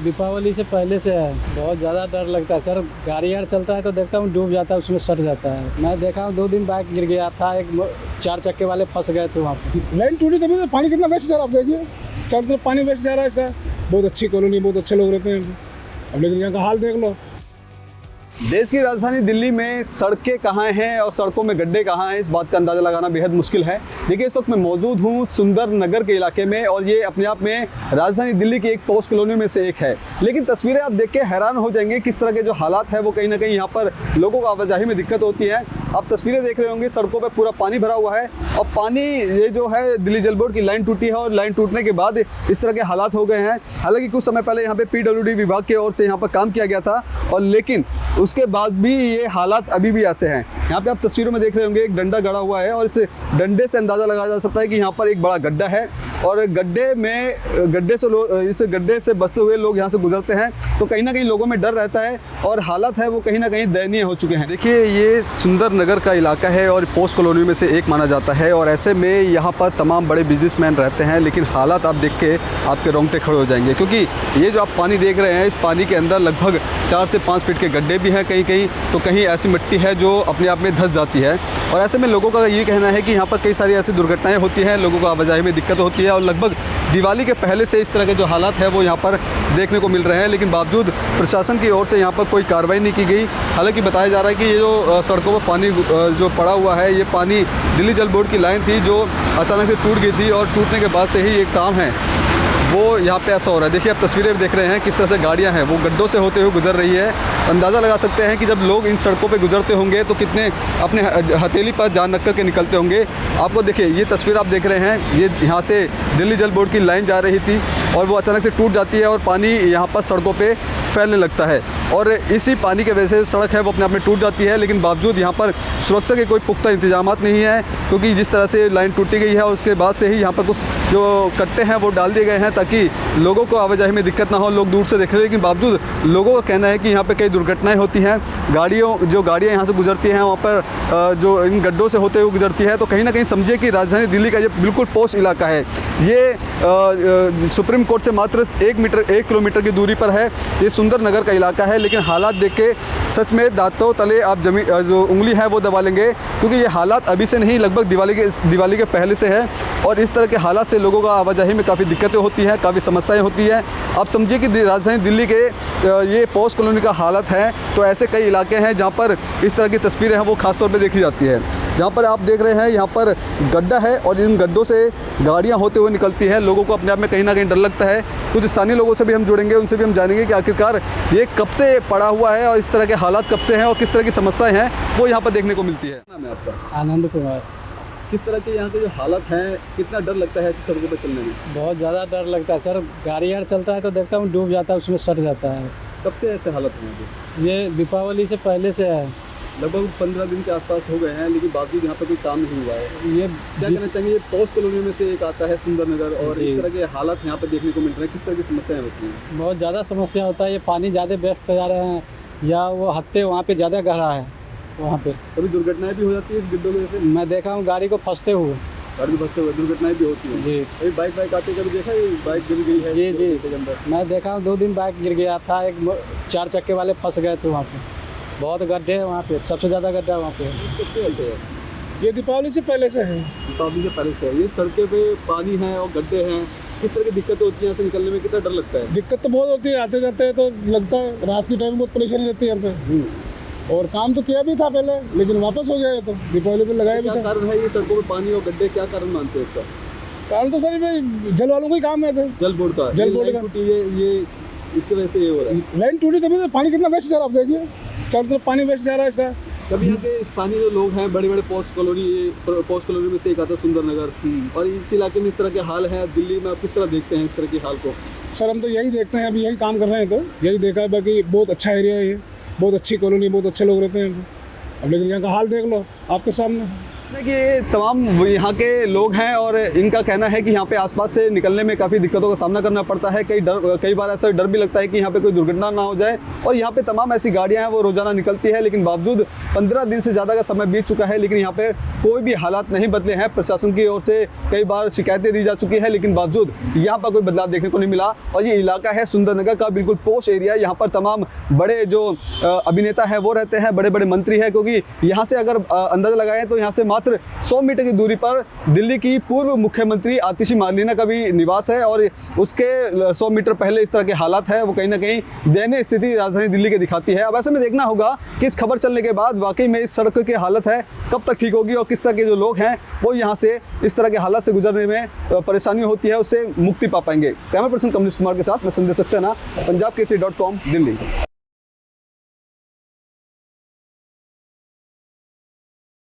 दीपावली से पहले से है। बहुत ज़्यादा डर लगता है सर। गाड़ी यार चलता है तो देखता हूँ डूब जाता है, उसमें सट जाता है। मैं देखा हूँ 2 दिन बाइक गिर गया था, एक 4 चक्के वाले फंस गए थे वहाँ पे। लाइन टूटी तभी तो पानी कितना वेस्ट जा रहा है। आप देखिए चारों तरफ पानी वेस्ट जा रहा है इसका। बहुत अच्छी कॉलोनी, बहुत अच्छे लोग रहते हैं। अब लेकिन यहाँ का हाल देख लो। देश की राजधानी दिल्ली में सड़कें कहाँ हैं और सड़कों में गड्ढे कहाँ हैं, इस बात का अंदाज़ा लगाना बेहद मुश्किल है। देखिए, इस वक्त मैं मौजूद हूँ सुंदर नगर के इलाके में और ये अपने आप में राजधानी दिल्ली की एक पोस्ट कॉलोनी में से एक है। लेकिन तस्वीरें आप देख के हैरान हो जाएंगे किस तरह के जो हालात है वो कहीं ना कहीं यहाँ पर लोगों को आवाजाही में दिक्कत होती है। आप तस्वीरें देख रहे होंगे, सड़कों पर पूरा पानी भरा हुआ है और पानी ये जो है दिल्ली जल बोर्ड की लाइन टूटी है और लाइन टूटने के बाद इस तरह के हालात हो गए हैं। हालांकि कुछ समय पहले यहाँ पे PWD विभाग की ओर से यहाँ पर काम किया गया था और लेकिन उसके बाद भी ये हालात अभी भी ऐसे हैं। यहाँ पे आप तस्वीरों में देख रहे होंगे एक डंडा गड़ा हुआ है और इस डंडे से अंदाज़ा लगाया जा सकता है कि यहाँ पर एक बड़ा गड्ढा है और इस गड्ढे से बसते हुए लोग यहाँ से गुजरते हैं तो कहीं ना कहीं लोगों में डर रहता है और हालात है वो कहीं ना कहीं दयनीय हो चुके हैं। देखिए, ये सुंदर नगर का इलाका है और पोस्ट कॉलोनी में से एक माना जाता है और ऐसे में यहाँ पर तमाम बड़े बिजनेसमैन रहते हैं। लेकिन हालात आप देख के आपके रोंगटे खड़े हो जाएंगे क्योंकि ये जो आप पानी देख रहे हैं, इस पानी के अंदर लगभग 4 से 5 फीट के गड्ढे भी हैं, कहीं कहीं तो कहीं ऐसी मिट्टी है जो अपने आप में धंस जाती है। और ऐसे में लोगों का ये कहना है कि यहाँ पर कई सारी ऐसी दुर्घटनाएं होती हैं, लोगों को आवाजाही में दिक्कत होती है और लगभग दिवाली के पहले से इस तरह के जो हालात हैं वो यहाँ पर देखने को मिल रहे हैं। लेकिन बावजूद प्रशासन की ओर से यहाँ पर कोई कार्रवाई नहीं की गई। हालांकि बताया जा रहा है कि ये जो सड़कों पर पानी जो पड़ा हुआ है, ये पानी दिल्ली जल बोर्ड की लाइन थी जो अचानक से टूट गई थी और टूटने के बाद से ही ये काम है वो यहाँ पे ऐसा हो रहा है। देखिए, आप तस्वीरें देख रहे हैं किस तरह से गाड़ियाँ हैं वो गड्ढों से होते हुए गुजर रही है। अंदाज़ा लगा सकते हैं कि जब लोग इन सड़कों पे गुजरते होंगे तो कितने अपने हथेली पर जान रख कर के निकलते होंगे। आपको देखिए, ये तस्वीर आप देख रहे हैं, ये यहाँ से दिल्ली जल बोर्ड की लाइन जा रही थी और वो अचानक से टूट जाती है और पानी यहाँ पर सड़कों पर फैलने लगता है और इसी पानी की वजह से सड़क है वो अपने आप में टूट जाती है। लेकिन बावजूद यहाँ पर सुरक्षा के कोई पुख्ता इंतजामात नहीं है क्योंकि जिस तरह से लाइन टूटी गई है और उसके बाद से ही यहाँ पर कुछ जो कट्टे हैं वो डाल दिए गए हैं ताकि लोगों को आवाजाही में दिक्कत ना हो। लोग दूर से देख रहे हैं लेकिन बावजूद लोगों का कहना है कि यहाँ पर कई दुर्घटनाएं होती हैं। गाड़ियाँ यहाँ से गुजरती हैं वहाँ पर जो इन गड्ढों से होते हुए गुजरती है। तो कहीं ना कहीं समझिए कि राजधानी दिल्ली का ये बिल्कुल पोस्ट इलाका है। ये सुप्रीम कोर्ट से मात्र 1 किलोमीटर की दूरी पर है। ये सुंदर नगर का इलाका है लेकिन हालात देख के सच में दांतों तले आप जो उंगली है वो दबा लेंगे क्योंकि ये हालात अभी से नहीं, लगभग दिवाली के पहले से है और इस तरह के हालात से लोगों का आवाजाही में काफ़ी दिक्कतें होती हैं, काफ़ी समस्याएं होती हैं। आप समझिए कि राजधानी दिल्ली के ये पोस्ट कॉलोनी का हालत है तो ऐसे कई इलाके हैं जहाँ पर इस तरह की तस्वीरें हैं वो खासतौर पर देखी जाती है। जहाँ पर आप देख रहे हैं यहाँ पर गड्ढा है और इन गड्ढों से गाड़ियाँ होते हुए निकलती हैं। लोगों को अपने आप में कहीं ना कहीं डर लगता है। कुछ स्थानीय लोगों से भी हम जुड़ेंगे, उनसे भी हम जानेंगे कि आखिरकार ये कब से पड़ा हुआ है और इस तरह के हालात कब से हैं और किस तरह की समस्याएं हैं वो यहाँ पर देखने को मिलती है। नाम है आपका? आनंद कुमार। किस तरह के यहाँ के जो हालत हैं, कितना डर लगता है ऐसी सड़कों पर चलने में? बहुत ज़्यादा डर लगता है सर। गाड़ी यार चलता है तो देखता हूँ डूब जाता है, उसमें सट जाता है। कब से ऐसे हालत हैं? ये दीपावली से पहले से है। लगभग 15 दिन के आसपास हो गए हैं लेकिन बावजूद यहाँ पर कोई काम नहीं हुआ है। ये क्या कहना चाहेंगे? ये पोस्ट कॉलोनी में से एक आता है सुंदर नगर और इस तरह के हालात यहाँ पर देखने को मिल रहे हैं। किस तरह की समस्याएं होती हैं? बहुत ज़्यादा समस्या होता है। ये पानी ज़्यादा व्यस्त जा रहे हैं या वो हत्ते वहाँ पे ज़्यादा गहरा है। वहाँ पे कभी दुर्घटनाएं भी हो जाती है इस गड्ढों की वजह से? मैं देखा हूँ गाड़ी को फंसते हुए। गाड़ी फंसते हुए दुर्घटनाएं भी होती हैं। जी। अभी बाइक आते कभी देखा ये बाइक गिर गई है? जी के अंदर मैं देखा हूँ 2 दिन बाइक गिर गया था, एक 4 चक्के वाले फंस गए थे वहाँ पे। बहुत गड्ढे हैं वहाँ पे, सबसे ज़्यादा गड्ढा वहाँ पे। सबसे ऐसे है ये दीपावली से पहले से है। दीपावली से पहले से है। ये सड़कें पे पानी है और गड्ढे हैं। किस तरह की दिक्कतें होती हैं यहाँ से निकलने में? कितना डर लगता है? दिक्कत तो बहुत होती है, आते जाते हैं तो लगता है। रात के टाइम बहुत परेशानी रहती है यहाँ पे। और काम तो किया भी था पहले लेकिन वापस हो गया। तो दीपावली पे लगाया भी था। क्या कारण है ये सड़कों पे पानी और गड्ढे, क्या कारण मानते हैं इसका? कारण तो सर ये जल वालों का ही काम है। तो जल बोर्ड का ये इसकी वजह से ये हो रहा है। लाइन टूटी तभी तो पानी कितना वेस्ट जा रहा है। आप देखिए चारों तरफ पानी वेस्ट जा रहा है इसका। कभी यहाँ के स्थानीय जो लोग हैं, बड़े बड़े पोस्ट कॉलोनी में से एक आता है सुंदर नगर और इस इलाके में इस तरह के हाल है। दिल्ली में आप किस तरह देखते हैं इस तरह के हाल को? सर हम तो यही देखते हैं, अभी यही काम कर रहे हैं तो यही देखा है। बाकी बहुत अच्छा एरिया है ये, बहुत अच्छी कॉलोनी, बहुत अच्छे लोग रहते हैं। अब लेकिन यहाँ का हाल देख लो आपके सामने। कि तमाम यहाँ के लोग हैं और इनका कहना है कि यहाँ पे आसपास से निकलने में काफ़ी दिक्कतों का सामना करना पड़ता है। कई बार ऐसा डर भी लगता है कि यहाँ पे कोई दुर्घटना ना हो जाए। और यहाँ पे तमाम ऐसी गाड़ियाँ हैं वो रोजाना निकलती है, लेकिन बावजूद 15 दिन से ज़्यादा का समय बीत चुका है, लेकिन यहाँ पे कोई भी हालात नहीं बदले हैं। प्रशासन की ओर से कई बार शिकायतें दी जा चुकी है, लेकिन बावजूद यहाँ पर कोई बदलाव देखने को नहीं मिला। और ये इलाका है सुंदरनगर का, बिल्कुल पोश एरिया। यहाँ पर तमाम बड़े जो अभिनेता हैं वो रहते हैं, बड़े बड़े मंत्री हैं, क्योंकि यहाँ से अगर अंदाजा लगाएं तो यहाँ से मात्र 100 मीटर की दूरी पर दिल्ली की पूर्व मुख्यमंत्री आतिशी मार्लेना का भी निवास है। और उसके 100 मीटर पहले इस तरह के हालात है वो कहीं ना कहीं दयनीय स्थिति राजधानी दिल्ली की दिखाती है। अब ऐसे में देखना होगा कि इस खबर चलने के बाद वाकई में इस सड़क की हालत है कब तक ठीक होगी और किस तरह के जो लोग हैं वो यहाँ से इस तरह के हालात से गुजरने में परेशानी होती है उससे मुक्ति पा पाएंगे। कैमरा पर्सन कमलेश कुमार के साथ मैं संजय सक्सेना, पंजाब केसरी.com, दिल्ली।